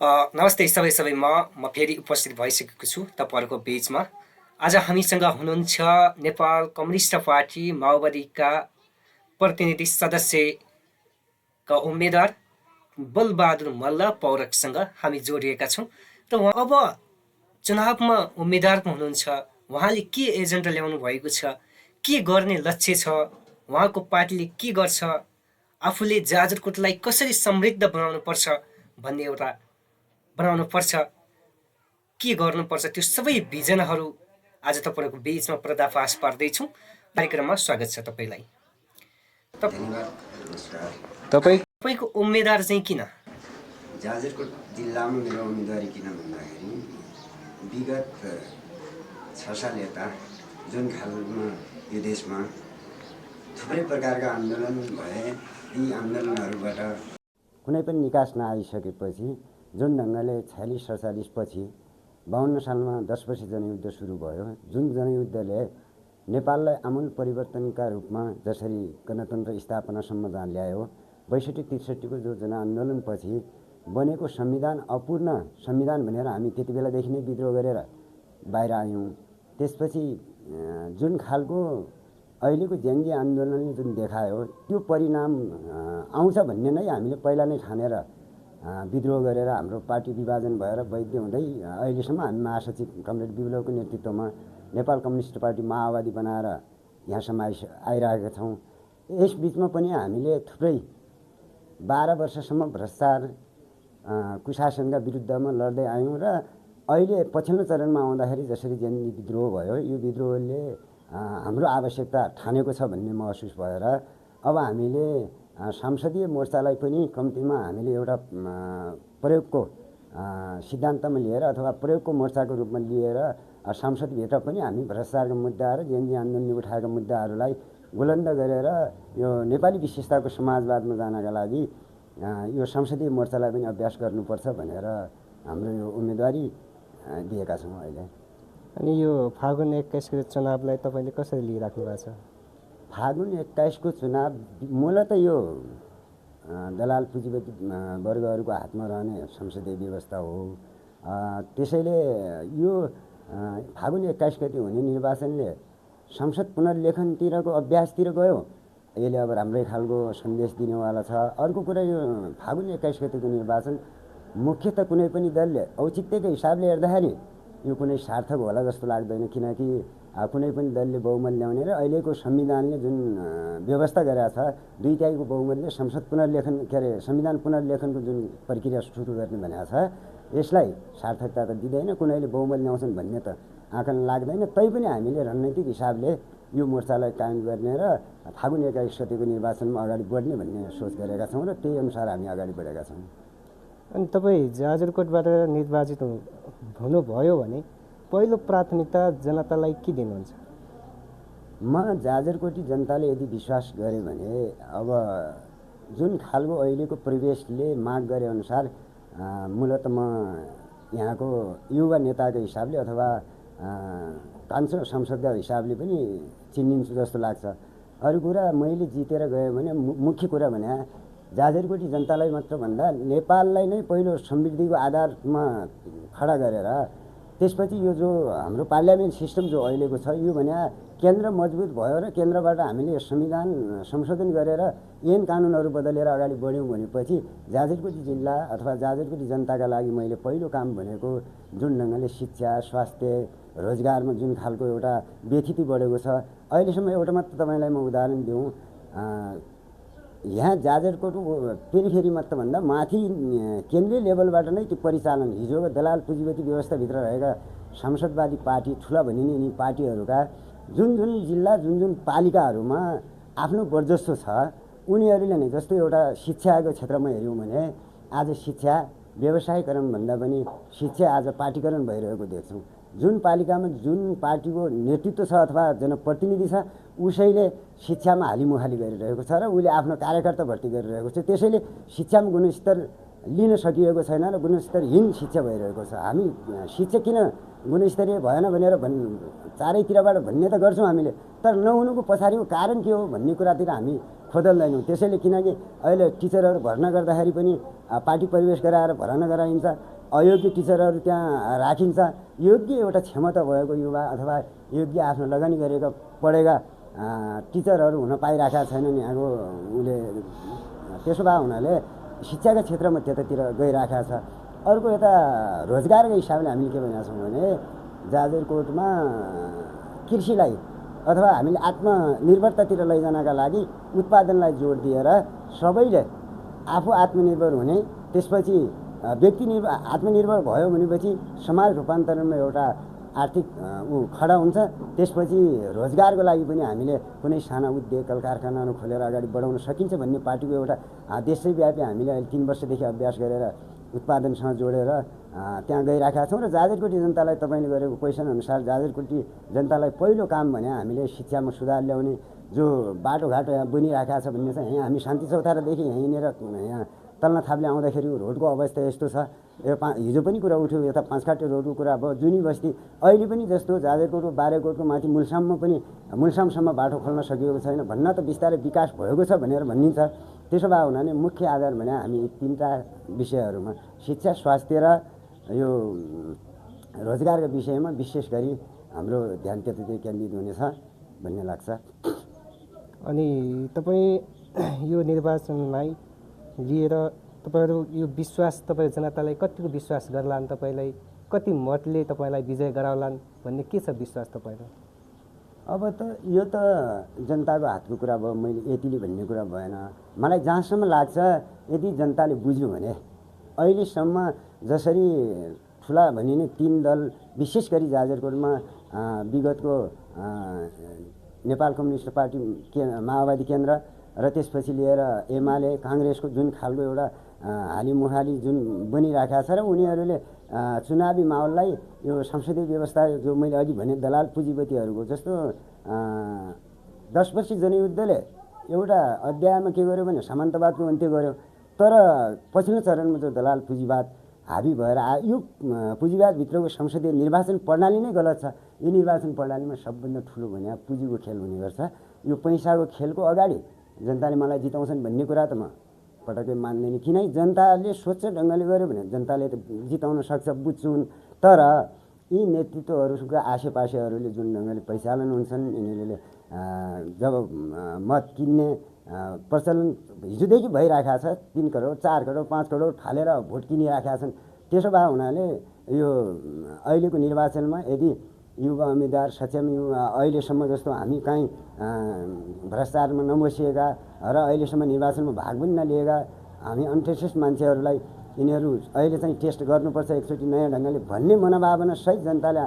नमस्ते सबैमा म फेरि उपस्थित भइसकेको छु तपाईँहरूको बिचमा। आज हामीसँग हुनुहुन्छ नेपाल कम्युनिस्ट पार्टी माओवादीका प्रतिनिधि सदस्यका उम्मेदवार बलबहादुर मल्ल पौरखसँग हामी जोडिएका छौँ। र उहाँ अब चुनावमा उम्मेदवार हुनुहुन्छ, उहाँले के एजेन्डा ल्याउनु भएको छ, के गर्ने लक्ष्य छ, उहाँको पार्टीले के गर्छ, आफूले जाजरकोटलाई कसरी समृद्ध बनाउनुपर्छ भन्ने बनाउनुपर्छ, के गर्नुपर्छ, त्यो सबै भिजनहरू आज तपाईँहरूको बिचमा पर्दाफास पार्दैछौँ। कार्यक्रममा स्वागत छ तपाईँलाई। तपाईँको उम्मेदवार चाहिँ किन? जाजरकोट जिल्लामा मेरो उम्मेदवारी किन भन्दाखेरि विगत 6 साल यता जुन खालमा यो देशमा थुप्रै प्रकारका आन्दोलन भए, यी आन्दोलनहरूबाट कुनै पनि निकास नआइसकेपछि जुन ढङ्गले 46-47 पछि 52 सालमा 10 वर्ष जनयुद्ध सुरु भयो, जुन जनयुद्धले नेपाललाई आमूल परिवर्तनका रूपमा जसरी गणतन्त्र स्थापनासम्म जहाँ ल्यायो, 62-63 को जो जनआन्दोलनपछि बनेको संविधान अपूर्ण संविधान भनेर हामी त्यति बेलादेखि नै विद्रोह गरेर बाहिर आयौँ। त्यसपछि जुन खालको अहिलेको जेन्जी आन्दोलनले जुन देखायो त्यो परिणाम आउँछ भन्ने नै हामीले पहिला नै ठानेर विद्रोह गरेर हाम्रो पार्टी विभाजन भएर वैद्य हुँदै अहिलेसम्म हामी महासचिव कमरेड विप्लवको नेतृत्वमा नेपाल कम्युनिस्ट पार्टी माओवादी बनाएर यहाँसम्म आइरहेका छौँ। यस बिचमा पनि हामीले थुप्रै 12 वर्षसम्म भ्रष्टाचार कुशासनका विरुद्धमा लड्दै आयौँ र अहिले पछिल्लो चरणमा आउँदाखेरि जसरी जेन्जी विद्रोह भयो, यो विद्रोहले हाम्रो आवश्यकता ठानेको छ भन्ने महसुस भएर अब हामीले संसदीय मोर्चालाई पनि कम्तीमा हामीले एउटा प्रयोगको सिद्धान्तमा लिएर अथवा प्रयोगको मोर्चाको रूपमा लिएर संसदभित्र पनि हामी भ्रष्टाचारका मुद्दाहरू, जेन्जी आन्दोलनले उठाएका मुद्दाहरूलाई बुलन्द गरेर यो नेपाली विशेषताको समाजवादमा जानका लागि यो संसदीय मोर्चालाई पनि अभ्यास गर्नुपर्छ भनेर हाम्रो यो उम्मेदवारी दिएका छौँ अहिले। अनि यो फागुन 21 को चुनावलाई तपाईँले कसरी लिइराख्नु भएको छ? फागुन 21 को चुनाव मूलतः यो दलाल पुँजीपति वर्गहरूको हातमा रहने संसदीय व्यवस्था हो। त्यसैले यो फागुन 21 गति हुने निर्वाचनले संसद पुनर्लेखनतिरको अभ्यासतिर गयो, यसले अब राम्रै खालको सन्देश दिनेवाला छ। अर्को कुरा, यो फागुन 21 गतिको निर्वाचन मुख्यतः कुनै पनि दलले औचित्यको हिसाबले हेर्दाखेरि यो कुनै सार्थक होला जस्तो लाग्दैन, किनकि कुनै पनि दलले बहुमत ल्याउने र अहिलेको संविधानले जुन व्यवस्था गरेका छ 2/3 बहुमतले संसद पुनर्लेखन संविधान पुनर्लेखनको जुन प्रक्रिया सुरु गर्ने भनेको छ, यसलाई सार्थकता त दिँदैन, कुनैले बहुमत ल्याउँछन् भन्ने त आँकलन लाग्दैन। तैपनि हामीले रणनीतिक हिसाबले यो मोर्चालाई कायम गर्ने र फागुन 21 गतिको निर्वाचनमा अगाडि बढ्ने भन्ने सोच गरेका छौँ र त्यही अनुसार हामी अगाडि बढेका छौँ। अनि तपाईँ जाजरकोटबाट निर्वाचित हुनुभयो भने पहिलो प्राथमिकता जनतालाई के दिनुहुन्छ? म जाजरकोटी जनताले यदि विश्वास गरे भने अब जुन खालको अहिलेको परिवेशले माग गरे अनुसार मूलत म यहाँको युवा नेताको हिसाबले अथवा कान्छो संसदका हिसाबले पनि चिनिन्छु जस्तो लाग्छ। अरू कुरा मैले जितेर गएँ भने मुख्य कुरा भने जाजरकोटी जनतालाई मात्र भन्दा नेपाललाई नै पहिलो समृद्धिको आधारमा खडा गरेर त्यसपछि यो जो हाम्रो पार्लियामेन्ट सिस्टम जो अहिलेको छ, यो भने केन्द्र मजबुत भयो र केन्द्रबाट हामीले संविधान संशोधन गरेर ऐन कानुनहरू बदलेर अगाडि बढ्यौँ भनेपछि जाजरकोटी जिल्ला अथवा जाजरकोटी जनताका लागि मैले पहिलो काम भनेको जुन ढङ्गले शिक्षा, स्वास्थ्य, रोजगारमा जुन खालको एउटा व्यथिति बढेको छ। अहिलेसम्म एउटा मात्र तपाईँलाई म उदाहरण दिउँ, यहाँ जाजरकोट फेरि मात्र भन्दा माथि केन्द्रीय लेभलबाट नै त्यो परिचालन हिजोको दलाल पुँजीपति व्यवस्थाभित्र रहेका संसदवादी पार्टी ठुला भनिने यिनी पार्टीहरूका जुन जिल्ला जुन पालिकाहरूमा आफ्नो वर्चस्व छ, उनीहरूले नै जस्तै एउटा शिक्षाको क्षेत्रमा हेऱ्यौँ भने आज शिक्षा व्यवसायीकरण भन्दा पनि शिक्षा आज पार्टीकरण भइरहेको देख्छौँ। जुन पालिकामा जुन पार्टीको नेतृत्व छ अथवा जनप्रतिनिधि छ, उसैले शिक्षामा हालिमुहाली गरिरहेको छ र उसले आफ्नो कार्यकर्ता भर्ती गरिरहेको छ। त्यसैले शिक्षामा गुणस्तर लिन सकिएको छैन र गुणस्तरहीन शिक्षा भइरहेको छ। हामी शिक्षा किन गुणस्तरीय भएन भनेर चारैतिरबाट भन्ने त गर्छौँ हामीले, तर नहुनुको पछाडिको कारण के हो भन्ने कुरातिर हामी खोदल्दैनौँ। त्यसैले किनकि अहिले टिचरहरू भर्ना गर्दाखेरि पनि पार्टी परिवेश गराएर भर्ना गराइन्छ, अयोग्य टिचरहरू त्यहाँ राखिन्छ। योग्य एउटा क्षमता भएको युवा अथवा योग्य आफ्नो लगानी गरेका पढेका टिचरहरू हुन पाइरहेका छैनन् यहाँको उसले। त्यसो भए हुनाले शिक्षाका क्षेत्रमा त्यतातिर गइरहेका छ। अर्को यता रोजगारको हिसाबले हामीले के भनेका छौँ भने जाजरकोटमा कृषिलाई अथवा हामीले आत्मनिर्भरतातिर लैजानका लागि उत्पादनलाई जोड दिएर सबैले आफू आत्मनिर्भर हुने, त्यसपछि व्यक्ति आत्मनिर्भर भयो भनेपछि समाज रूपान्तरणमा एउटा आर्थिक खडा हुन्छ। त्यसपछि रोजगारको लागि पनि हामीले कुनै साना उद्योग कल कारखानाहरू खोलेर अगाडि बढाउन सकिन्छ भन्ने पार्टीको एउटा देशैव्यापी हामीले अहिले 3 वर्षदेखि अभ्यास गरेर उत्पादनसँग जोडेर त्यहाँ गइरहेका छौँ। र जाजरकोटी जनतालाई तपाईँले गरेको क्वेसन अनुसार जाजरकोटी जनतालाई पहिलो काम भने हामीले शिक्षामा सुधार ल्याउने, जो बाटोघाटो यहाँ बनिरहेका छ भन्ने छ। यहाँ हामी शान्ति चौतारादेखि यहीँनिर यहाँ तल्ना थाप्ले आउँदाखेरि रोडको अवस्था यस्तो छ। यो हिजो पनि कुरा उठ्यो, यता पाँचखाटे रोडको कुरा भयो। जुनी बस्ती अहिले पनि जस्तो जाजरकोटको बारेकोटको माथि मुलसामसम्म बाटो खोल्न सकिएको छैन भन्न त बिस्तारै विकास भएको छ भनेर भनिन्छ। त्यसो भए हुनाले मुख्य आधार भने हामी 3टा विषयहरूमा शिक्षा, स्वास्थ्य र यो रोजगारका विषयमा विशेष गरी हाम्रो ध्यान त्यतातिर केन्द्रित हुनेछ भन्ने लाग्छ। अनि तपाईँ यो निर्वाचनलाई लिएर तपाईँहरू यो विश्वास, तपाईँ जनतालाई कतिको विश्वास गर्लान्, तपाईँलाई कति मतले तपाईँलाई विजय गराउलान् भन्ने के छ विश्वास तपाईँहरू? अब त यो त जनताको हातको कुरा भयो, मैले यतिले भन्ने कुरा भएन। मलाई जहाँसम्म लाग्छ यदि जनताले बुझ्यो भने अहिलेसम्म जसरी ठुला भनिने 3 दल विशेष गरी जाजरकोटमा विगतको नेपाल कम्युनिस्ट पार्टी माओवादी केन्द्र र त्यसपछि लिएर एमाले काङ्ग्रेसको जुन खालको एउटा हालिमुहाली जुन बनिरहेका छ र उनीहरूले चुनावी माहौललाई यो संसदीय व्यवस्था जो मैले अघि भने दलाल पुँजीपतिहरूको जस्तो 10 वर्षीय जनयुद्धले एउटा अध्यायमा के गर्यो भने सामन्तवादको अन्त्य गर्यो। तर पछिल्लो चरणमा जो दलाल पुँजीवाद हाबी भएर यो पुँजीवादभित्रको संसदीय निर्वाचन प्रणाली नै गलत छ। यो निर्वाचन प्रणालीमा सबभन्दा ठुलो भने पुँजीको खेल हुने गर्छ। यो पैसाको खेलको अगाडि जनताले मलाई जिताउँछन् भन्ने कुरा त म पटक्कै मान्दैन। किनकि जनताले स्वच्छ ढङ्गले गर्यो भने जनताले त जिताउन सक्छ, बुझ्छुन्। तर यी नेतृत्वहरूका आसेपासेहरूले जुन ढङ्गले परिचालन हुन्छन्, यिनीहरूले जब मत किन्ने प्रचलन हिजोदेखि भइरहेका छ, 3 करोड 4 करोड 5 करोड फालेर भोट किनिरहेका छन्। त्यसो भए हुनाले यो अहिलेको निर्वाचनमा यदि युवा उम्मेदवार सक्षम अहिलेसम्म जस्तो हामी कहीँ भ्रष्टाचारमा नबसिएका र अहिलेसम्म निर्वाचनमा भाग पनि नलिएका हामी अन्टेस्ट मान्छेहरूलाई यिनीहरू अहिले चाहिँ टेस्ट गर्नुपर्छ एकचोटि नयाँ ढङ्गले भन्ने मनोभावना सहित जनताले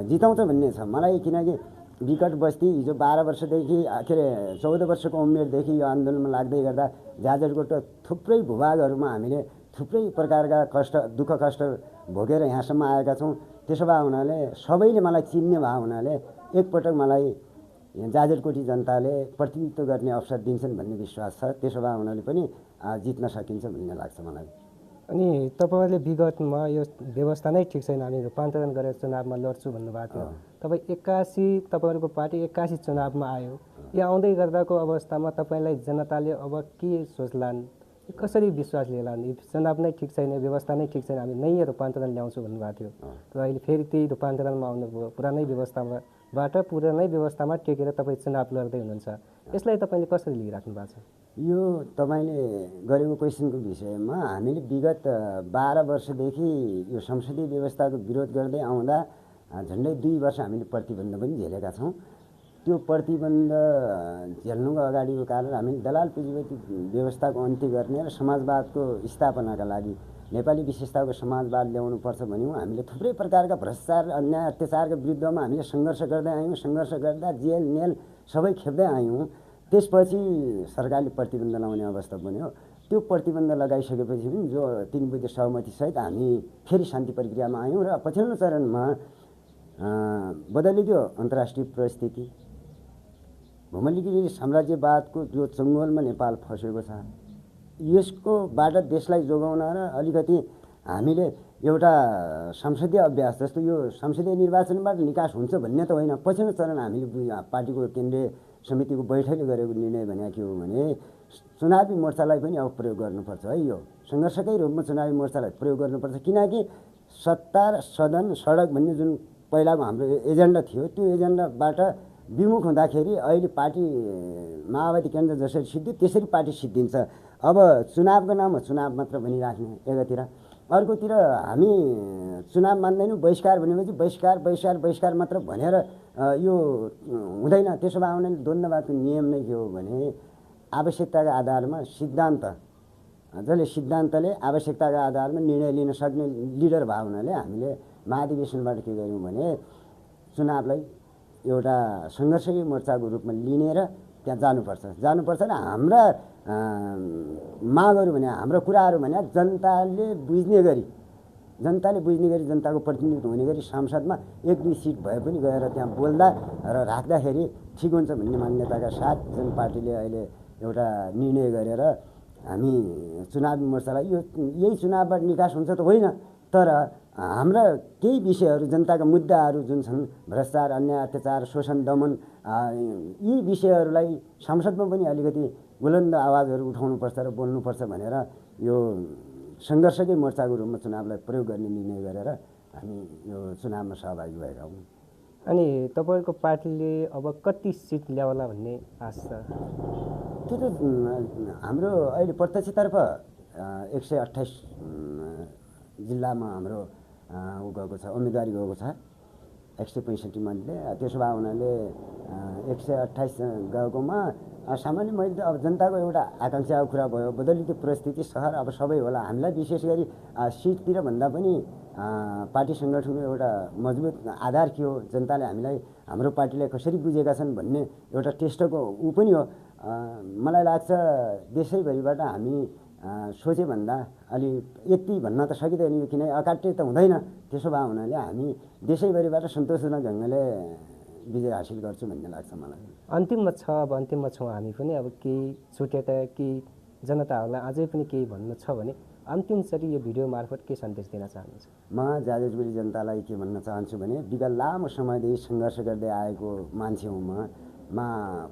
जिताउँछ भन्ने छ मलाई। किनकि विकट बस्ती हिजो 12 वर्षदेखि के अरे 14 वर्षको उमेरदेखि यो आन्दोलनमा लाग्दै गर्दा जाजरकोट थुप्रै भूभागहरूमा हामीले थुप्रै प्रकारका दुःख कष्ट भोगेर यहाँसम्म आएका छौँ। त्यसो भए हुनाले सबैले मलाई चिन्ने भए हुनाले एकपटक मलाई जाजरकोटी जनताले प्रतिनिधित्व गर्ने अवसर दिन्छन् भन्ने विश्वास छ। त्यसो भए हुनाले पनि जित्न सकिन्छ भन्ने लाग्छ मलाई। अनि तपाईँहरूले विगतमा यो व्यवस्था नै ठिक छैन, हामी रूपान्तरण गरेर चुनावमा लड्छु भन्नुभएको थियो। तपाईँ 81 तपाईँहरूको पार्टी 81 चुनावमा आयो। यो आउँदै गर्दाको अवस्थामा तपाईँलाई जनताले अब के सोच्लान्, कसरी विश्वास लिएलान्? चुनाव नै ठिक छैन, व्यवस्था नै ठिक छैन, हामी नयाँ रूपान्तरण ल्याउँछु भन्नुभएको थियो। तर अहिले फेरि त्यही रूपान्तरणमा आउनुभयो, पुरानै व्यवस्थाबाट पुरानै व्यवस्थामा टेकेर तपाईँ चुनाव लड्दै हुनुहुन्छ। यसलाई तपाईँले कसरी लिइराख्नु भएको छ? यो तपाईँले गरेको क्वेसनको विषयमा हामीले विगत 12 वर्षदेखि यो संसदीय व्यवस्थाको विरोध गर्दै आउँदा झन्डै 2 वर्ष हामीले प्रतिबन्ध पनि झेलेका छौँ। त्यो प्रतिबन्ध झेल्नुको अगाडिको कारण हामीले दलाल पुँजीपति व्यवस्थाको अन्त्य गर्ने र समाजवादको स्थापनाका लागि नेपाली विशेषताको समाजवाद ल्याउनुपर्छ भन्यौँ। हामीले थुप्रै प्रकारका भ्रष्टाचार अन्याय अत्याचारका विरुद्धमा हामीले सङ्घर्ष गर्दै आयौँ। सङ्घर्ष गर्दा जेल नेल सबै खेप्दै आयौँ। त्यसपछि सरकारले प्रतिबन्ध लगाउने अवस्था बन्यो। त्यो प्रतिबन्ध लगाइसकेपछि पनि जो 3 बुँदे सहमतिसहित हामी फेरि शान्ति प्रक्रियामा आयौँ र पछिल्लो चरणमा बदलिदियो अन्तर्राष्ट्रिय परिस्थिति। भूमध्यरेखीय साम्राज्यवादको जो चङ्गोलमा नेपाल फसेको छ, यसकोबाट देशलाई जोगाउन र अलिकति हामीले एउटा संसदीय अभ्यास जस्तो यो संसदीय निर्वाचनबाट निकास हुन्छ भन्ने त होइन। पछिल्लो चरण हामीले पार्टीको केन्द्रीय समितिको बैठकले गरेको निर्णय भने के हो भने चुनावी मोर्चालाई पनि अब प्रयोग गर्नुपर्छ है। यो सङ्घर्षकै रूपमा चुनावी मोर्चालाई प्रयोग गर्नुपर्छ। किनकि सत्ता र सदन सडक भन्ने जुन पहिलाको हाम्रो एजेन्डा थियो त्यो एजेन्डाबाट विमुख हुँदाखेरि अहिले पार्टी माओवादी केन्द्र जसरी सिद्धियो त्यसरी पार्टी सिद्धिन्छ। अब चुनावको नाममा चुनाव मात्र भनिराख्ने एकातिर, अर्कोतिर हामी चुनाव मान्दैनौँ बहिष्कार भनेपछि बहिष्कार मात्र भनेर यो हुँदैन। त्यसो भए आउने द्वन्द्ववादको नियम नै के हो भने आवश्यकताका आधारमा सिद्धान्त, जसले सिद्धान्तले आवश्यकताका आधारमा निर्णय लिन सक्ने लिडर भए हुनाले हामीले महाधिवेशनबाट के गर्यौँ भने चुनावलाई एउटा सङ्घर्षकै मोर्चाको रूपमा लिनेर त्यहाँ जानुपर्छ र हाम्रा मागहरू भने हाम्रा कुराहरू भने जनताले बुझ्ने गरी जनताको प्रतिनिधित्व हुने गरी संसदमा 1-2 सिट भए पनि गएर त्यहाँ बोल्दा र राख्दाखेरि ठिक हुन्छ भन्ने मान्यताका साथ जुन पार्टीले अहिले एउटा निर्णय गरेर हामी चुनावी मोर्चालाई यही चुनावबाट निकास हुन्छ त होइन, तर हाम्रा केही विषयहरू जनताका मुद्दाहरू जुन छन् भ्रष्टाचार, अन्याय, अत्याचार, शोषण, दमन, यी विषयहरूलाई संसदमा पनि अलिकति बुलन्द आवाजहरू उठाउनुपर्छ र बोल्नुपर्छ भनेर यो सङ्घर्षकै मोर्चाको रूपमा चुनावलाई प्रयोग गर्ने निर्णय गरेर हामी यो चुनावमा सहभागी भएका हौँ। अनि तपाईँको पार्टीले अब कति सिट ल्याउला भन्ने आश छ? त्यो त हाम्रो अहिले प्रत्यक्षतर्फ 128 जिल्लामा हाम्रो गएको छ, उम्मेदवारी गएको छ 165 मध्ये। त्यसो भए हुनाले 128 गएकोमा सामान्य मैले त अब जनताको एउटा आकाङ्क्षाको कुरा भयो, बदलिँदो परिस्थिति सहर अब सबै होला। हामीलाई विशेष गरी सिटतिर भन्दा पनि पार्टी सङ्गठनको एउटा मजबुत आधार के हो, जनताले हामीलाई हाम्रो पार्टीलाई कसरी बुझेका छन् भन्ने एउटा टेस्टको ऊ पनि हो। मलाई लाग्छ देशैभरिबाट हामी सोचे भन्दा अलि यति भन्न त सकिँदैन, किन अकाट्य त हुँदैन। त्यसो भए हुनाले हामी देशैभरिबाट सन्तोषजनक ढङ्गले विजय हासिल गर्छु भन्ने लाग्छ मलाई। अन्तिममा छौँ हामी पनि। अब केही छुटेका केही जनताहरूलाई अझै पनि केही भन्नु छ भने अन्तिमचोटि यो भिडियो मार्फत के सन्देश दिन चाहनुहुन्छ? म जाजरगुडी जनतालाई के भन्न चाहन्छु भने विगत लामो समयदेखि सङ्घर्ष गर्दै आएको मान्छे हुँ म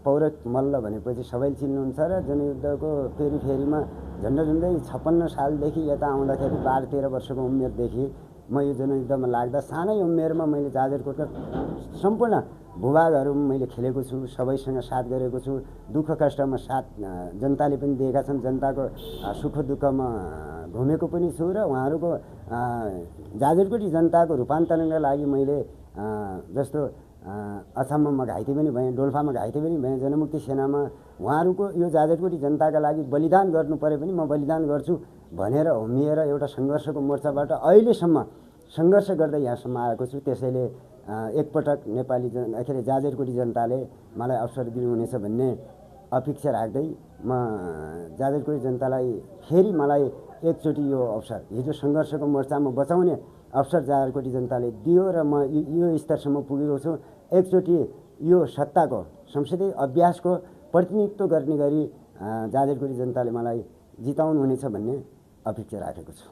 पौरख मल्ल भनेपछि सबैले चिन्नुहुन्छ र जनयुद्धको फेरिमा झन्डै 56 सालदेखि यता आउँदाखेरि 12-13 वर्षको उमेरदेखि म यो जनयुद्धमा लाग्दा सानै उमेरमा मैले जाजरकोटका सम्पूर्ण भूभागहरूमा मैले खेलेको छु, सबैसँग साथ गरेको छु। दुःख कष्टमा साथ जनताले पनि दिएका छन्, जनताको सुख दुःखमा घुमेको पनि छु र उहाँहरूको जाजरकोटी जनताको रूपान्तरणका लागि मैले जस्तो अछाममा घाइते पनि भएँ, डोल्पामा घाइते पनि भएँ, जनमुक्ति सेनामा उहाँहरूको यो जाजरकोटी जनताका लागि बलिदान गर्नु परे पनि म बलिदान गर्छु भनेर होमिएर एउटा सङ्घर्षको मोर्चाबाट अहिलेसम्म सङ्घर्ष गर्दै यहाँसम्म आएको छु। त्यसैले एकपटक नेपाली के अरे जाजरकोटी जनताले मलाई अवसर दिनुहुनेछ भन्ने अपेक्षा राख्दै म जाजरकोटी जनतालाई फेरि मलाई एकचोटि यो अवसर, हिजो सङ्घर्षको मोर्चामा बचाउने अवसर जाजरकोटी जनताले दियो र म यो स्तरसम्म पुगेको छु। एकचोटि यो सत्ताको संसदीय अभ्यासको प्रतिनिधित्व गर्ने गरी जाजरकोटी जनताले मलाई जिताउनु हुनेछ भन्ने अपेक्षा राखेको छु।